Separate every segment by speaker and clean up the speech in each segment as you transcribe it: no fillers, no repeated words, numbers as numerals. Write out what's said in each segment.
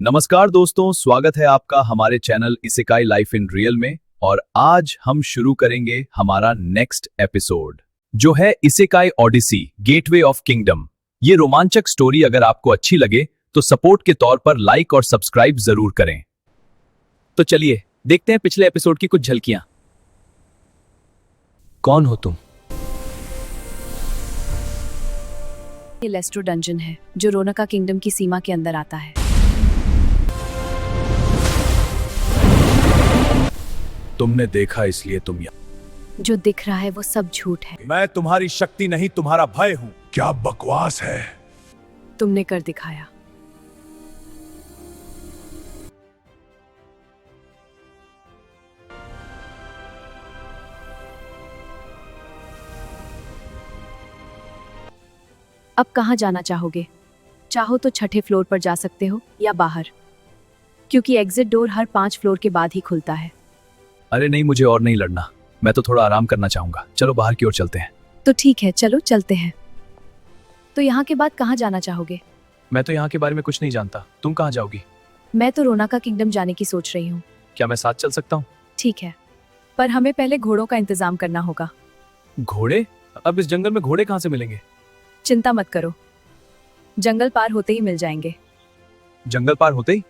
Speaker 1: नमस्कार दोस्तों, स्वागत है आपका हमारे channel isekai life in real में। और आज हम शुरू करेंगे हमारा नेक्स्ट एपिसोड जो है Isekai Odyssey Gateway of Kingdom. ये रोमांचक स्टोरी अगर आपको अच्छी लगे तो सपोर्ट के तौर पर लाइक और सब्सक्राइब जरूर करें।
Speaker 2: तो चलिए देखते हैं पिछले एपिसोड की कुछ झलकियां। कौन हो तुम?
Speaker 3: ये लेस्ट्रो डंजन है जो रोनका किंगडम की सीमा के अंदर आता है।
Speaker 1: तुमने देखा इसलिए तुम यहाँ।
Speaker 3: जो दिख रहा है वो सब झूठ है।
Speaker 4: मैं तुम्हारी शक्ति नहीं, तुम्हारा भय हूं। क्या बकवास है।
Speaker 3: तुमने कर दिखाया। अब कहां जाना चाहोगे? चाहो तो छठे फ्लोर पर जा सकते हो या बाहर, क्योंकि एग्जिट डोर हर 5 फ्लोर के बाद ही खुलता है।
Speaker 1: अरे नहीं, मुझे और नहीं लड़ना, मैं तो थोड़ा आराम करना चाहूंगा। चलो बाहर की ओर चलते हैं।
Speaker 3: तो ठीक है, चलो चलते हैं। तो यहाँ के बाद कहाँ जाना चाहोगे?
Speaker 2: मैं तो यहाँ के बारे में कुछ नहीं जानता, तुम कहाँ जाओगी?
Speaker 3: मैं तो रोनका किंगडम जाने की सोच रही हूँ।
Speaker 2: क्या मैं साथ चल सकता हूँ?
Speaker 3: ठीक है, पर हमें पहले घोड़ों का इंतजाम करना होगा।
Speaker 2: घोड़े? अब इस जंगल में घोड़े कहाँ से मिलेंगे?
Speaker 3: चिंता मत करो, जंगल पार होते ही मिल जाएंगे।
Speaker 2: जंगल पार होते ही?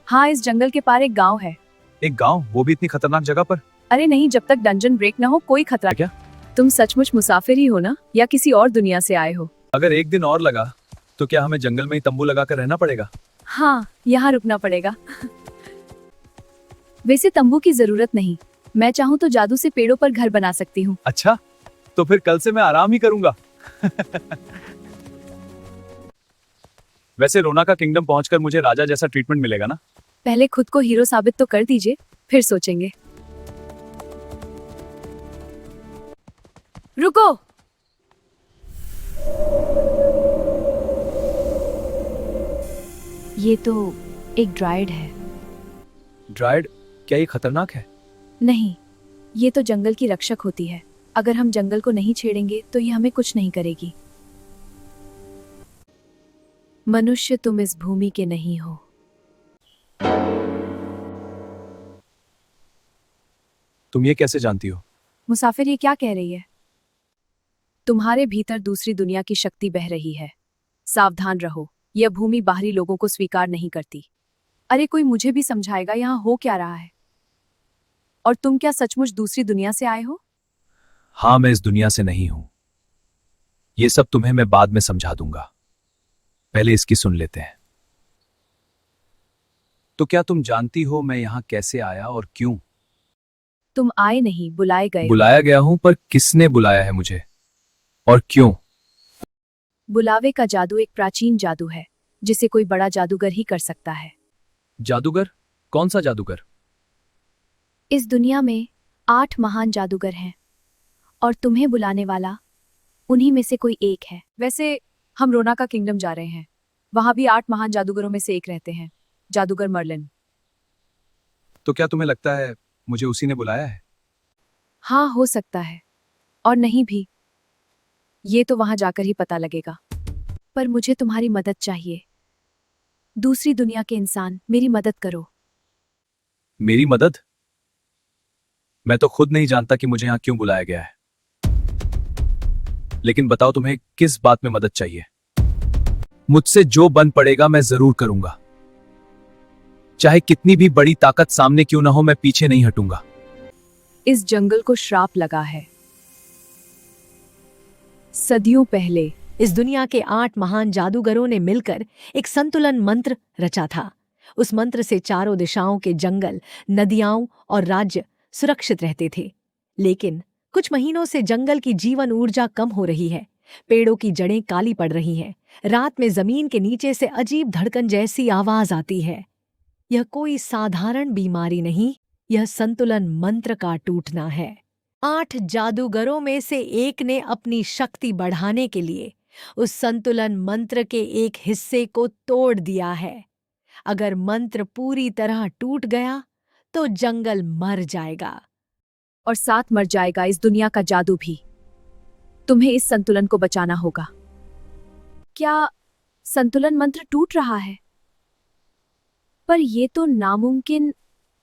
Speaker 3: हाँ, इस जंगल के पार एक गांव है।
Speaker 2: एक गांव? वो भी इतनी खतरनाक जगह पर?
Speaker 3: अरे नहीं, जब तक डंजन ब्रेक ना हो कोई खतरा।
Speaker 2: क्या?
Speaker 3: तुम सचमुच मुसाफिर ही हो ना, या किसी और दुनिया से आए हो?
Speaker 2: अगर एक दिन और लगा तो क्या हमें जंगल में ही तंबू लगाकर रहना पड़ेगा?
Speaker 3: हाँ, यहाँ रुकना पड़ेगा। वैसे तंबू की जरूरत नहीं, मैं चाहूँ तो जादू से पेड़ों पर घर बना सकती हूँ।
Speaker 2: अच्छा, तो फिर कल से मैं आराम ही करूंगा। वैसे रोनका किंगडम पहुंचकर मुझे राजा जैसा ट्रीटमेंट मिलेगा ना?
Speaker 3: पहले खुद को हीरो साबित तो कर दीजिए, फिर सोचेंगे। रुको। ये तो एक ड्राइड है।
Speaker 2: ड्राइड? क्या ये खतरनाक है?
Speaker 3: नहीं, ये तो जंगल की रक्षक होती है। अगर हम जंगल को नहीं छेड़ेंगे तो ये हमें कुछ नहीं करेगी। मनुष्य, तुम इस भूमि के नहीं हो।
Speaker 2: तुम ये कैसे जानती हो?
Speaker 3: मुसाफिर, ये क्या कह रही है? तुम्हारे भीतर दूसरी दुनिया की शक्ति बह रही है। सावधान रहो, यह भूमि बाहरी लोगों को स्वीकार नहीं करती। अरे कोई मुझे भी समझाएगा यहाँ हो क्या रहा है? और तुम क्या सचमुच दूसरी दुनिया से आए हो?
Speaker 1: हाँ, मैं इस दुनिया से नहीं हूं। ये सब तुम्हें मैं बाद में समझा दूंगा, पहले इसकी सुन लेते हैं। तो क्या तुम जानती हो मैं यहां कैसे आया और क्यों?
Speaker 3: तुम आए नहीं, बुलाए गए।
Speaker 1: बुलाया गया हूं, पर किसने बुलाया है मुझे और क्यों?
Speaker 3: बुलावे का जादू एक प्राचीन जादू है जिसे कोई बड़ा जादूगर ही कर सकता है।
Speaker 2: जादूगर? कौन सा जादूगर?
Speaker 3: इस दुनिया में 8 महान जादूगर हैं और तुम्हें बुलाने वाला उन्हीं में से कोई एक है। वैसे हम रोनका किंगडम जा रहे हैं, वहां भी 8 महान जादूगरों में से एक रहते हैं, जादूगर मर्लिन।
Speaker 2: तो क्या तुम्हें लगता है मुझे उसी ने बुलाया है?
Speaker 3: हाँ, हो सकता है, और नहीं भी। ये तो वहां जाकर ही पता लगेगा। पर मुझे तुम्हारी मदद चाहिए। दूसरी दुनिया के इंसान, मेरी मदद करो।
Speaker 1: मेरी मदद? मैं तो खुद नहीं जानता कि मुझे यहां क्यों बुलाया गया है। लेकिन बताओ, तुम्हें किस बात में मदद चाहिए? मुझसे जो बन पड़ेगा मैं जरूर करूंगा। चाहे कितनी भी बड़ी ताकत सामने क्यों ना हो, मैं पीछे नहीं हटूंगा।
Speaker 3: इस जंगल को श्राप लगा है। सदियों पहले
Speaker 5: इस दुनिया के 8 महान जादूगरों ने मिलकर एक संतुलन मंत्र रचा था। उस मंत्र से चारों दिशाओं के जंगल, नदियां और राज्य सुरक्षित रहते थे। लेकिन कुछ महीनों से जंगल की जीवन ऊर्जा कम हो रही है। पेड़ों की जड़ें काली पड़ रही हैं। रात में जमीन के नीचे से अजीब धड़कन जैसी आवाज आती है। यह कोई साधारण बीमारी नहीं, यह संतुलन मंत्र का टूटना है। 8 जादूगरों में से एक ने अपनी शक्ति बढ़ाने के लिए उस संतुलन मंत्र के एक हिस्से को तोड़ दिया है। अगर मंत्र पूरी तरह टूट गया तो जंगल मर जाएगा
Speaker 3: और साथ मर जाएगा इस दुनिया का जादू भी। तुम्हें इस संतुलन को बचाना होगा। क्या संतुलन मंत्र टूट रहा है? पर ये तो नामुमकिन,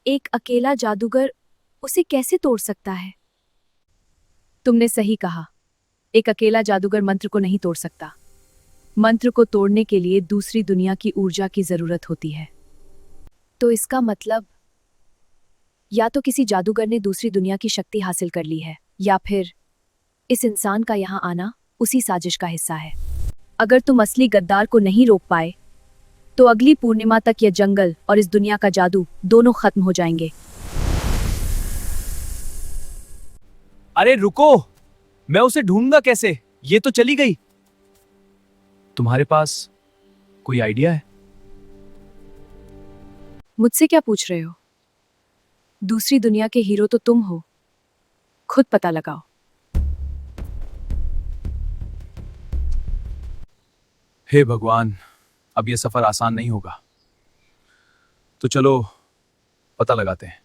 Speaker 3: एक अकेला जादूगर उसे कैसे तोड़ सकता है? तुमने सही कहा, एक अकेला जादूगर मंत्र को नहीं तोड़ सकता। मंत्र को तोड़ने के लिए दूसरी दुनिया की ऊर्जा की जरूरत होती है। तो इसका मतलब या तो किसी जादूगर ने दूसरी दुनिया की शक्ति हासिल कर ली है, या फिर इस इंसान का यहां आना उसी साजिश का हिस्सा है। अगर तुम असली गद्दार को नहीं रोक पाए तो अगली पूर्णिमा तक यह जंगल और इस दुनिया का जादू दोनों खत्म हो जाएंगे।
Speaker 1: अरे रुको, मैं उसे ढूंढूंगा कैसे? ये तो चली गई। तुम्हारे पास कोई आइडिया है?
Speaker 3: मुझसे क्या पूछ रहे हो? दूसरी दुनिया के हीरो तो तुम हो, खुद पता लगाओ।
Speaker 2: हे भगवान, अब ये सफर आसान नहीं होगा। तो चलो पता लगाते हैं।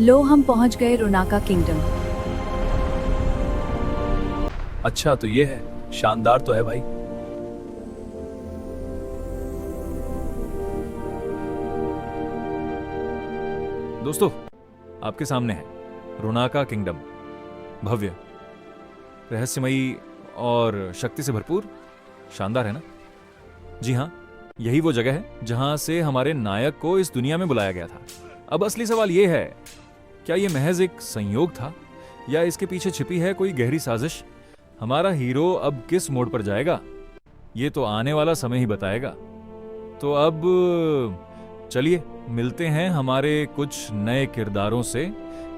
Speaker 3: लो, हम पहुंच गए रोनाका किंगडम।
Speaker 2: अच्छा तो ये है, शानदार तो है भाई।
Speaker 6: दोस्तों, आपके सामने है रोनाका किंगडम। भव्य, रहस्यमयी और शक्ति से भरपूर। शानदार है ना? जी हाँ, यही वो जगह है जहां से हमारे नायक को इस दुनिया में बुलाया गया था। अब असली सवाल यह है, क्या यह महज एक संयोग था या इसके पीछे छिपी है कोई गहरी साजिश? हमारा हीरो अब किस मोड़ पर जाएगा, ये तो आने वाला समय ही बताएगा। तो अब चलिए मिलते हैं हमारे कुछ नए किरदारों से,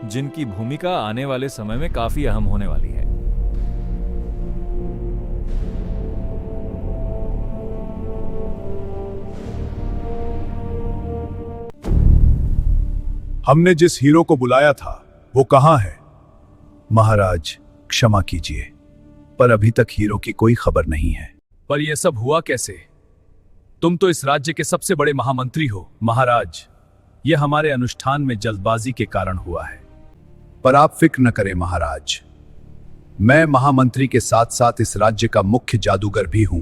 Speaker 6: जिनकी भूमिका आने वाले समय में काफी अहम होने वाली है।
Speaker 4: हमने जिस हीरो को बुलाया था वो कहाँ है? महाराज क्षमा कीजिए, पर अभी तक हीरो की कोई खबर नहीं है।
Speaker 2: पर यह सब हुआ कैसे? तुम तो इस राज्य के सबसे बड़े महामंत्री हो।
Speaker 4: महाराज, यह हमारे अनुष्ठान में जल्दबाजी के कारण हुआ है। पर आप फिक्र न करें महाराज, मैं महामंत्री के साथ साथ इस राज्य का मुख्य जादूगर भी हूं।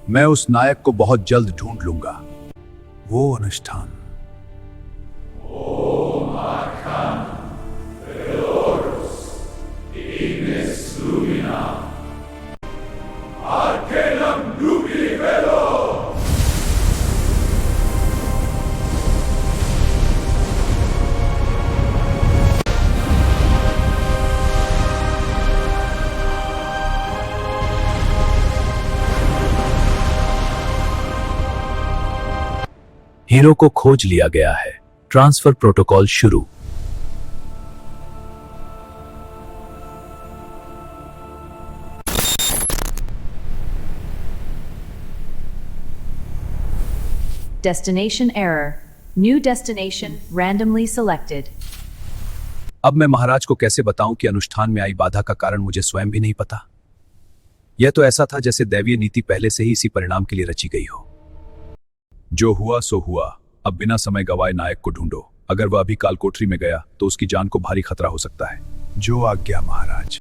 Speaker 4: मैं उस नायक को बहुत जल्द ढूंढ लूंगा। वो अनुष्ठान
Speaker 1: हीरो को खोज लिया गया है। ट्रांसफर प्रोटोकॉल शुरू।
Speaker 3: Destination error. New destination randomly selected.
Speaker 2: अब मैं महाराज को कैसे बताऊं कि अनुष्ठान में आई बाधा का कारण मुझे स्वयं भी नहीं पता। यह तो ऐसा था जैसे दैवीय नीति पहले से ही इसी परिणाम के लिए रची गई हो। जो हुआ सो हुआ। अब बिना समय गवाए नायक को ढूंढो। अगर वह अभी कालकोठरी में गया तो उसकी जान को भारी खतरा हो सकता है।
Speaker 4: जो आज्ञा महाराज।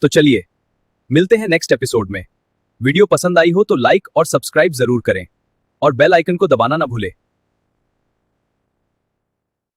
Speaker 1: तो चलिए मिलते हैं नेक्स्ट एपिसोड में। वीडियो पसंद आई हो तो लाइक और सब्सक्राइब जरूर करें और बेल आइकन को दबाना ना भूलें।